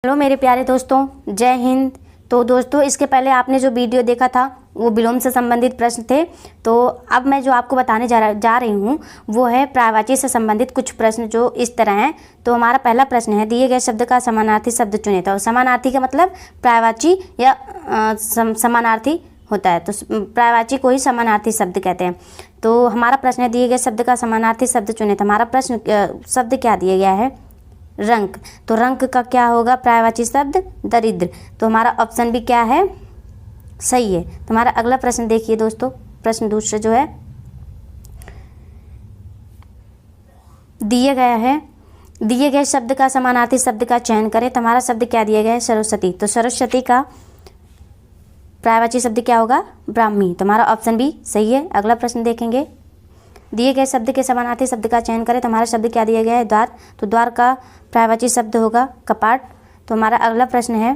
Hello मेरे प्यारे दोस्तों, जय हिंद। तो दोस्तों, इसके पहले आपने जो वीडियो देखा था वो विलोम से संबंधित प्रश्न थे। तो अब मैं जो आपको बताने जा रही हूँ वो है पर्यायवाची से संबंधित कुछ प्रश्न जो इस तरह हैं। तो हमारा पहला प्रश्न है, दिए गए शब्द का समानार्थी शब्द चुनें। तो समानार्थी का मतलब पर्यायवाची या समानार्थी होता है, तो पर्यायवाची को ही समानार्थी शब्द कहते हैं। तो हमारा प्रश्न है, दिए गए शब्द का समानार्थी शब्द चुनें। तो हमारा प्रश्न शब्द क्या दिया गया है? रंक। तो रंक का क्या होगा पर्यायवाची शब्द? दरिद्र। तो हमारा ऑप्शन भी क्या है? सही है। तो हमारा अगला प्रश्न देखिए दोस्तों, प्रश्न दूसरा जो है दिए गया है, दिए गए शब्द का समानार्थी शब्द का चयन करें। तो हमारा शब्द क्या दिया गया है? सरस्वती। तो सरस्वती का पर्यायवाची शब्द क्या होगा? ब्राह्मी। तो हमारा ऑप्शन भी सही है। अगला प्रश्न देखेंगे, दिए गए शब्द के समानार्थी शब्द का चयन करें। तो हमारा शब्द क्या दिया गया है? द्वार। तो द्वार का पर्यायवाची शब्द होगा कपाट। तो हमारा अगला प्रश्न है,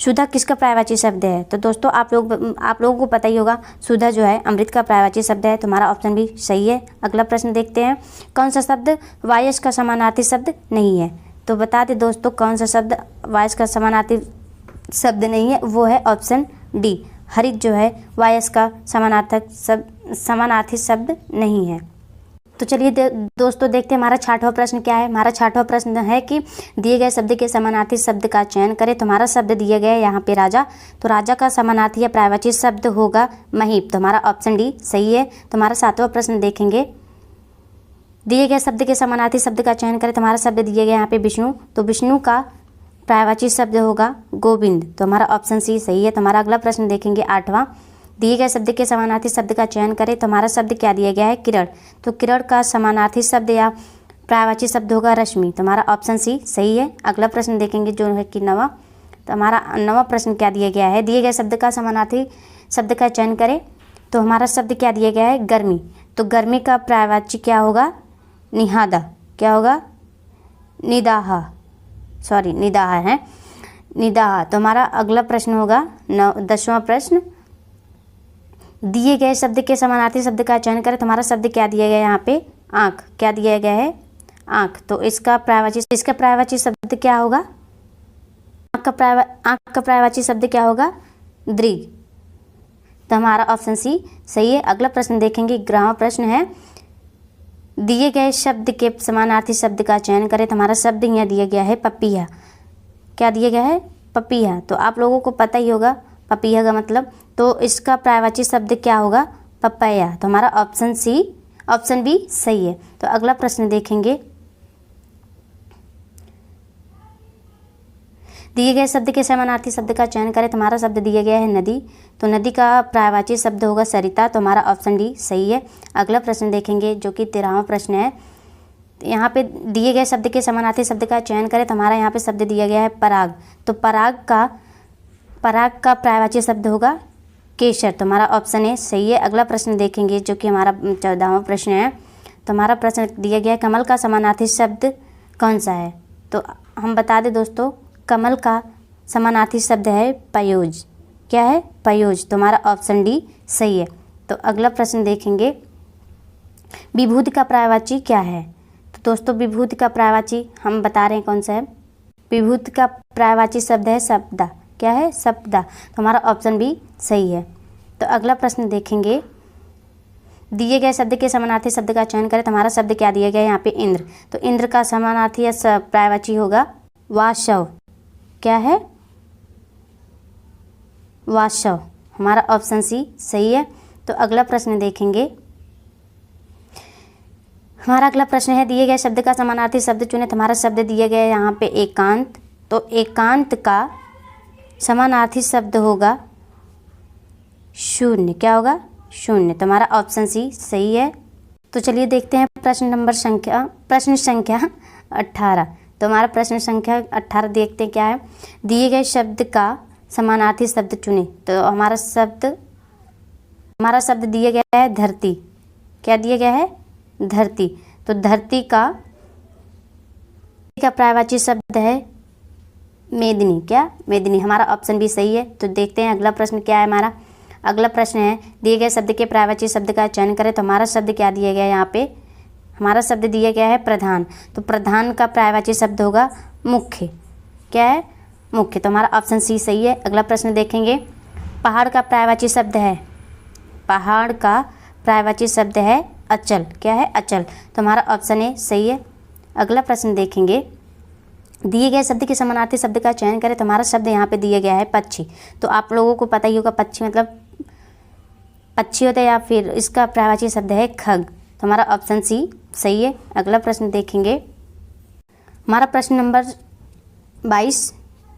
सुधा किसका पर्यायवाची शब्द है? तो दोस्तों आप लोगों को पता ही होगा, सुधा जो है अमृत का पर्यायवाची शब्द है। तो हमारा ऑप्शन भी सही है। अगला प्रश्न देखते हैं, कौन सा शब्द वायस का समानार्थी शब्द नहीं है? तो बता दें दोस्तों, कौन सा शब्द वायस का समानार्थी शब्द नहीं है? वो है ऑप्शन डी, हरित जो है वायस का समानार्थी शब्द नहीं है। तो चलिए दोस्तों देखते हैं हमारा 6वां प्रश्न क्या है। हमारा 6वां प्रश्न है कि दिए गए शब्द के समानार्थी शब्द का चयन करें। तो हमारा शब्द दिया गया है यहाँ पे राजा। तो राजा का समानार्थी या पर्यायवाची शब्द होगा महीप। तो हमारा ऑप्शन डी सही है। तो हमारा 7वां प्रश्न देखेंगे, दिए गए शब्द के समानार्थी शब्द का चयन करें। तो हमारा शब्द दिया गया यहाँ पे विष्णु। तो विष्णु का पर्यायवाची शब्द होगा गोविंद। तो हमारा ऑप्शन सी सही है। तो हमारा अगला प्रश्न देखेंगे 8वां, दिए गए शब्द के समानार्थी शब्द का चयन करें। तो हमारा शब्द क्या दिया गया है? किरण। तो किरण का समानार्थी शब्द या पर्यायवाची शब्द होगा रश्मि। तो हमारा ऑप्शन सी सही है। अगला प्रश्न देखेंगे जो है कि 9वां। तो हमारा 9वां प्रश्न क्या दिया गया है? दिए गए शब्द का समानार्थी शब्द का चयन करें। तो हमारा शब्द क्या दिया गया है? गर्मी। तो गर्मी का पर्यायवाची क्या होगा? निहादा। क्या होगा? निदाहा, सॉरी निदाहा है, निदाहा। तो हमारा अगला प्रश्न होगा 10वां प्रश्न, दिए गए शब्द के समानार्थी शब्द का चयन करें। तो हमारा शब्द क्या दिया गया है यहाँ पे? आँख। क्या दिया गया है? आँख। तो इसका पर्यायवाची शब्द क्या होगा? आँख का पर्यायवाची शब्द क्या होगा? दृढ़। तो हमारा ऑप्शन सी सही है। अगला प्रश्न देखेंगे, 11वां प्रश्न है, दिए गए शब्द के समानार्थी शब्द का चयन करें। तो हमारा शब्द यहाँ दिया गया है पपीहा। क्या दिया गया है? पपीहा। तो आप लोगों को पता ही होगा पपीहा का मतलब। तो इसका पर्यायवाची शब्द क्या होगा? पपैया। तो हमारा ऑप्शन बी सही है। तो अगला प्रश्न देखेंगे, दिए गए शब्द के समानार्थी शब्द का चयन करें। तो हमारा शब्द दिया गया है नदी। तो नदी का पर्यायवाची शब्द होगा सरिता। तो हमारा ऑप्शन डी सही है। अगला प्रश्न देखेंगे जो कि 13वां प्रश्न है, यहाँ पे दिए गए शब्द के समानार्थी शब्द का चयन करें। तो हमारा यहाँ पे शब्द दिया गया है पराग। तो पराग का पर्यायवाची शब्द होगा केसर। तो हमारा ऑप्शन ए सही है। अगला प्रश्न देखेंगे जो कि हमारा 14वां प्रश्न है। तो हमारा प्रश्न दिया गया है, कमल का समानार्थी शब्द कौन सा है? तो हम बता दें दोस्तों, कमल का समानार्थी शब्द है पयोज। क्या है? पयोज। तो हमारा ऑप्शन डी सही है। तो अगला प्रश्न देखेंगे, विभूति का पर्यायवाची क्या है? तो दोस्तों विभूति का पर्यायवाची हम बता रहे हैं कौन सा है। विभूति का पर्यायवाची शब्द है सपदा। क्या है? सपदा। तो हमारा ऑप्शन भी सही है। तो अगला प्रश्न देखेंगे, दिए गए शब्द के समानार्थी शब्द का चयन करें। तो हमारा शब्द क्या दिया गया है यहाँ पे? इंद्र। तो इंद्र का समानार्थी या पर्यायवाची होगा वाशव। क्या है? वाशव। हमारा ऑप्शन सी सही है। तो अगला प्रश्न देखेंगे, हमारा अगला प्रश्न है, दिए गए शब्द का समानार्थी शब्द चुने। तो हमारा शब्द दिया गया है यहाँ पे एकांत। तो एकांत का समानार्थी शब्द होगा शून्य। क्या होगा? शून्य। तो हमारा ऑप्शन सी सही है। तो चलिए देखते हैं प्रश्न संख्या 18। तो हमारा प्रश्न संख्या 18 देखते हैं क्या है, दिए गए शब्द का समानार्थी शब्द चुने। तो हमारा शब्द दिया गया है धरती। क्या दिया गया है? धरती। तो धरती का पर्यायवाची शब्द है मेदिनी। क्या? मेदिनी। हमारा ऑप्शन भी सही है। तो देखते हैं अगला प्रश्न क्या है हमारा। अगला प्रश्न है, दिए गए शब्द के पर्यायवाची शब्द का चयन करें। तो हमारा शब्द क्या दिया गया है यहाँ पे? हमारा शब्द दिया गया है प्रधान, तो प्रधान का पर्यायवाची शब्द होगा मुख्य। क्या है? मुख्य। तो हमारा ऑप्शन सी सही है। अगला प्रश्न देखेंगे, पहाड़ का पर्यायवाची शब्द है, पहाड़ का पर्यायवाची शब्द है अचल। क्या है? अचल। तो हमारा ऑप्शन ए सही है। अगला प्रश्न देखेंगे, दिए गए शब्द के समानार्थी शब्द का चयन करें। तो हमारा शब्द यहाँ पे दिया गया है पक्षी। तो आप लोगों को पता ही होगा पक्षी मतलब पक्षी होता है, या फिर इसका पर्यायवाची शब्द है खग। तो हमारा ऑप्शन सी सही है। अगला प्रश्न देखेंगे, हमारा प्रश्न नंबर 22।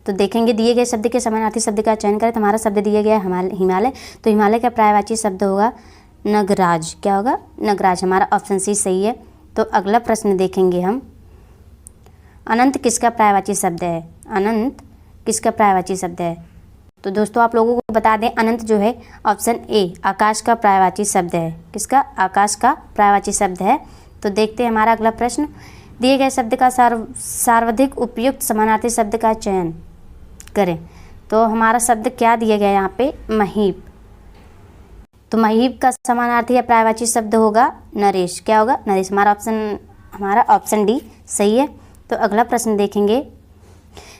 तो देखेंगे, दिए गए शब्द के समानार्थी शब्द का चयन करें। तो हमारा शब्द दिया गया है हिमालय। तो हिमालय का पर्यायवाची शब्द होगा नगराज। क्या होगा? नगराज। हमारा ऑप्शन सी सही है। तो अगला प्रश्न देखेंगे हम, अनंत किसका पर्यायवाची शब्द है? अनंत किसका पर्यायवाची शब्द है? तो दोस्तों आप लोगों को बता दें, अनंत जो है ऑप्शन ए आकाश का पर्यायवाची शब्द है। किसका? आकाश का पर्यायवाची शब्द है। तो देखते हैं हमारा अगला प्रश्न, दिए गए शब्द का सर्वाधिक उपयुक्त समानार्थी शब्द का चयन करें। तो हमारा शब्द क्या दिया गया है यहाँ पे? महीप। तो महीप का समानार्थी या पर्यायवाची शब्द होगा नरेश। क्या होगा? नरेश। हमारा ऑप्शन डी सही है। तो अगला प्रश्न देखेंगे,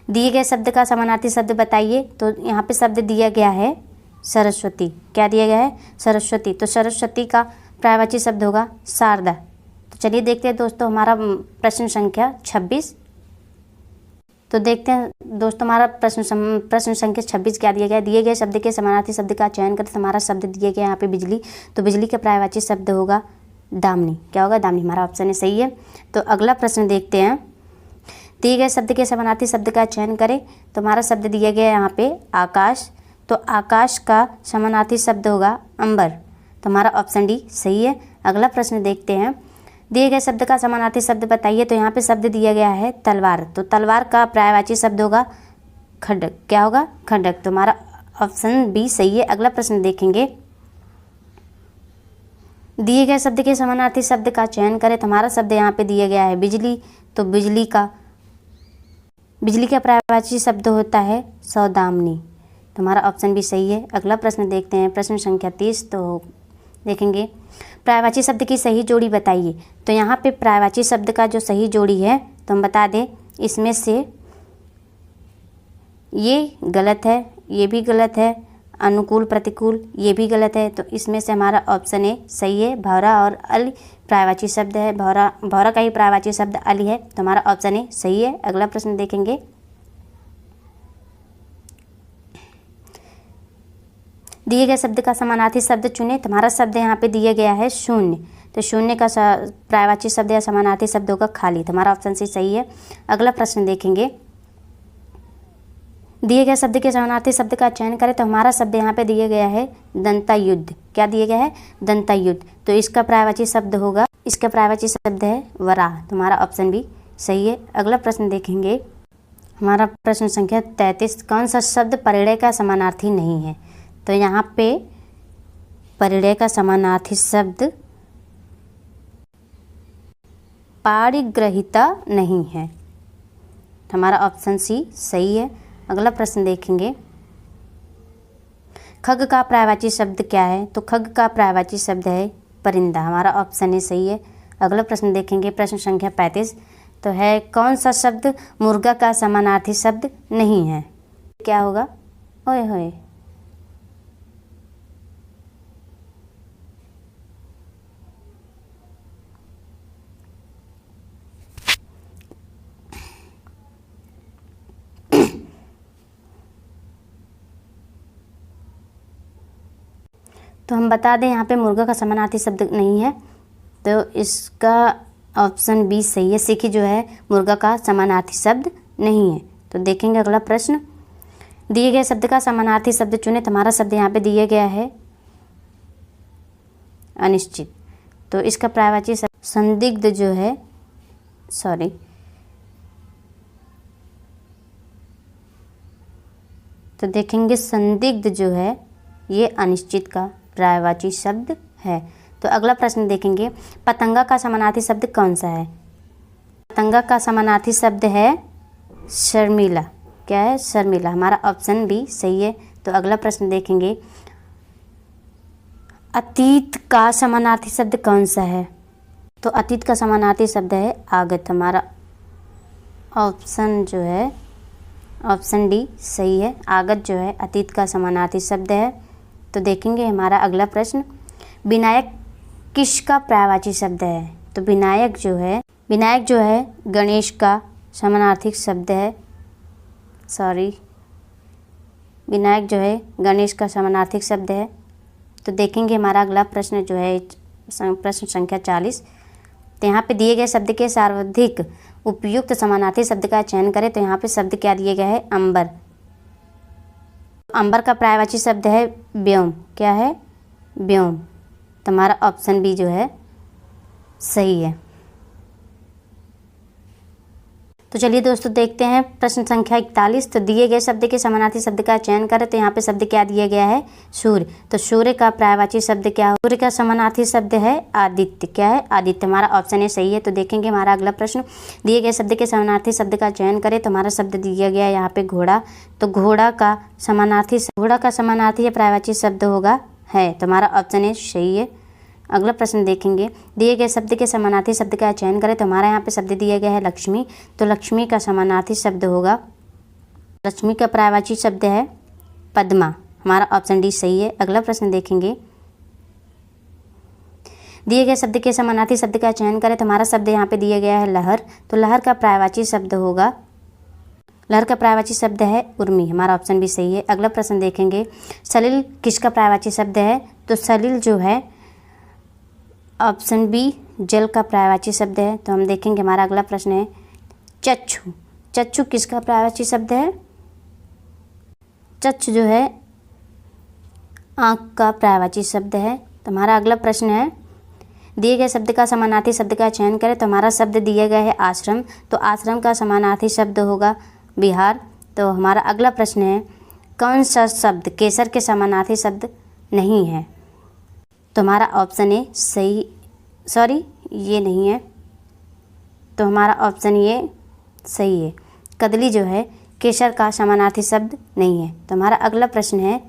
दिए गए शब्द का समानार्थी शब्द बताइए। तो यहाँ पे शब्द दिया गया है सरस्वती। क्या दिया गया है? सरस्वती। तो सरस्वती का पर्यायवाची शब्द होगा शारदा। तो चलिए देखते हैं दोस्तों हमारा प्रश्न संख्या 26। तो देखते हैं दोस्तों हमारा प्रश्न संख्या 26 क्या दिया गया है, दिए गए शब्द के समानार्थी शब्द का चयन करें। तो हमारा शब्द दिया गया यहाँ पे बिजली। तो बिजली का पर्यायवाची शब्द होगा दामिनी। क्या होगा? दामिनी। हमारा ऑप्शन सही है। तो अगला प्रश्न देखते हैं, दिए गए शब्द के समानार्थी शब्द का चयन करें। तो हमारा शब्द दिया गया है यहाँ पे आकाश। तो आकाश का समानार्थी शब्द होगा अंबर। तो हमारा ऑप्शन डी सही है। अगला प्रश्न देखते हैं, दिए गए शब्द का समानार्थी शब्द बताइए। तो यहाँ पे शब्द दिया गया है तलवार। तो तलवार का पर्यायवाची शब्द होगा खड्ग। क्या होगा? खड्ग। तो हमारा ऑप्शन बी सही है। अगला प्रश्न देखेंगे, दिए गए शब्द के समानार्थी शब्द का चयन करें। तो हमारा शब्द यहाँ पे दिया गया है बिजली। तो बिजली का पर्यायवाची शब्द होता है सौदामिनी। तो हमारा ऑप्शन भी सही है। अगला प्रश्न देखते हैं, प्रश्न संख्या 30। तो देखेंगे, पर्यायवाची शब्द की सही जोड़ी बताइए। तो यहाँ पे पर्यायवाची शब्द का जो सही जोड़ी है, तो हम बता दें इसमें से ये गलत है, ये भी गलत है, अनुकूल प्रतिकूल ये भी गलत है। तो इसमें से हमारा ऑप्शन ए सही है। भौरा और अल पर्यायवाची शब्द है। भौरा का ही पर्यायवाची शब्द अली है। तो हमारा ऑप्शन ए सही है। अगला प्रश्न देखेंगे, दिए गए शब्द का समानार्थी शब्द चुने। तो हमारा शब्द यहाँ पे दिया गया है शून्य। तो शून्य का पर्यायवाची शब्द या समानार्थी शब्द होगा खाली। तो हमारा ऑप्शन सी सही है। अगला प्रश्न देखेंगे, दिए गए शब्द के समानार्थी शब्द का चयन करें। तो हमारा शब्द यहाँ पे दिया गया है दंतायुद्ध। क्या दिया गया है? दंतायुद्ध। तो इसका पर्यायवाची शब्द है वराह। तो हमारा ऑप्शन भी सही है। अगला प्रश्न देखेंगे, हमारा प्रश्न संख्या 33, कौन सा शब्द परिणय का समानार्थी नहीं है? तो यहाँ पे परिणय का समानार्थी शब्द पारिग्रहिता नहीं है। तो हमारा ऑप्शन सी सही है। अगला प्रश्न देखेंगे, खग का पर्यायवाची शब्द क्या है? तो खग का पर्यायवाची शब्द है परिंदा। हमारा ऑप्शन ए सही है। अगला प्रश्न देखेंगे, प्रश्न संख्या 35। तो है, कौन सा शब्द मुर्गा का समानार्थी शब्द नहीं है? क्या होगा? ओए होए। तो हम बता दें यहाँ पे मुर्गा का समानार्थी शब्द नहीं है। तो इसका ऑप्शन बी सही है। सिखी जो है मुर्गा का समानार्थी शब्द नहीं है। तो देखेंगे अगला प्रश्न, दिए गए शब्द का समानार्थी शब्द चुने। तो हमारा शब्द यहाँ पे दिया गया है अनिश्चित। तो इसका पर्यायवाची शब्द संदिग्ध जो है तो देखेंगे संदिग्ध जो है ये अनिश्चित का पर्यायवाची शब्द है। तो अगला प्रश्न देखेंगे, पतंगा का समानार्थी शब्द कौन सा है? पतंगा का समानार्थी शब्द है शर्मिला। क्या है? शर्मिला। हमारा ऑप्शन बी सही है। तो अगला प्रश्न देखेंगे, अतीत का समानार्थी शब्द कौन सा है? तो अतीत का समानार्थी शब्द है आगत। हमारा ऑप्शन जो है ऑप्शन डी सही है। आगत जो है अतीत का समानार्थी शब्द है। तो देखेंगे हमारा अगला प्रश्न, विनायक किसका पर्यायवाची शब्द है? तो विनायक जो है गणेश का समानार्थी शब्द है। विनायक जो है गणेश का समानार्थी शब्द है। तो देखेंगे हमारा अगला प्रश्न जो है प्रश्न संख्या 40। तो यहाँ पे दिए गए शब्द के सर्वाधिक उपयुक्त समानार्थी शब्द का चयन करें। तो यहाँ पे शब्द क्या दिए गए है? अंबर। अंबर का पर्यायवाची शब्द है व्योम। क्या है? व्योम। तो हमारा ऑप्शन बी जो है सही है। तो चलिए दोस्तों देखते हैं प्रश्न संख्या 41। तो दिए गए शब्द के समानार्थी शब्द का चयन करें। तो यहाँ पे शब्द क्या दिया गया है? सूर्य। तो सूर्य का पर्यायवाची शब्द क्या है? सूर्य का समानार्थी शब्द है आदित्य। क्या है? आदित्य। हमारा ऑप्शन ए सही है। तो देखेंगे हमारा अगला प्रश्न, दिए गए शब्द के समानार्थी शब्द का चयन करें। तो हमारा शब्द दिया गया है यहाँ पे घोड़ा। तो घोड़ा का समानार्थी या पर्यायवाची शब्द होगा है। तो हमारा ऑप्शन ए सही है। अगला प्रश्न देखेंगे, दिए गए शब्द के समानार्थी शब्द का चयन करें। तो हमारा यहाँ पे शब्द दिया गया है लक्ष्मी। तो लक्ष्मी का समानार्थी शब्द होगा, लक्ष्मी का पर्यायवाची शब्द है पद्मा। हमारा ऑप्शन डी सही है। अगला प्रश्न देखेंगे, दिए गए शब्द के समानार्थी शब्द का चयन करें। तो हमारा शब्द यहाँ पे दिया गया है लहर। तो लहर का पर्यायवाची शब्द होगा, लहर का पर्यायवाची शब्द है उर्मी। हमारा ऑप्शन भी सही है। अगला प्रश्न देखेंगे, सलिल किसका पर्यायवाची शब्द है? तो सलिल जो है ऑप्शन बी जल का पर्यायवाची शब्द है। तो हम देखेंगे हमारा अगला प्रश्न है चक्षु। चक्षु किसका पर्यायवाची शब्द है? चक्षु जो है आँख का पर्यायवाची शब्द है। तो हमारा अगला प्रश्न है, दिए गए शब्द का समानार्थी शब्द का चयन करें। तो हमारा शब्द दिया गया है आश्रम। तो आश्रम का समानार्थी शब्द होगा विहार। तो हमारा अगला प्रश्न है, कौन सा शब्द केसर के समानार्थी शब्द नहीं है? तो हमारा ऑप्शन ए सही, ये नहीं है। तो हमारा ऑप्शन ये सही है। कदली जो है केसर का समानार्थी शब्द नहीं है। तो हमारा अगला प्रश्न है,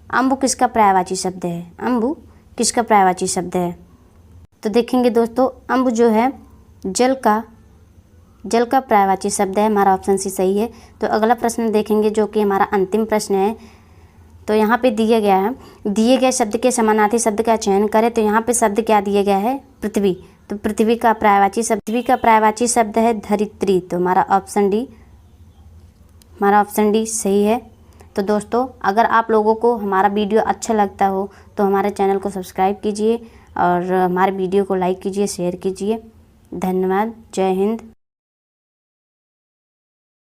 अम्बु किसका पर्यायवाची शब्द है? अम्बु किसका पर्यायवाची शब्द है? तो देखेंगे दोस्तों, अम्बु जो है जल का पर्यायवाची शब्द है। हमारा ऑप्शन सी सही है। तो अगला प्रश्न देखेंगे जो कि हमारा अंतिम प्रश्न है। तो यहाँ पे दिया गया है, दिए गए शब्द के समानार्थी शब्द का चयन करें। तो यहाँ पे शब्द क्या दिया गया है? पृथ्वी। तो पृथ्वी का पर्यायवाची शब्द है धरित्री। तो हमारा ऑप्शन डी सही है। तो दोस्तों, अगर आप लोगों को हमारा वीडियो अच्छा लगता हो तो हमारे चैनल को सब्सक्राइब कीजिए और हमारे वीडियो को लाइक कीजिए, शेयर कीजिए। धन्यवाद। जय हिंद।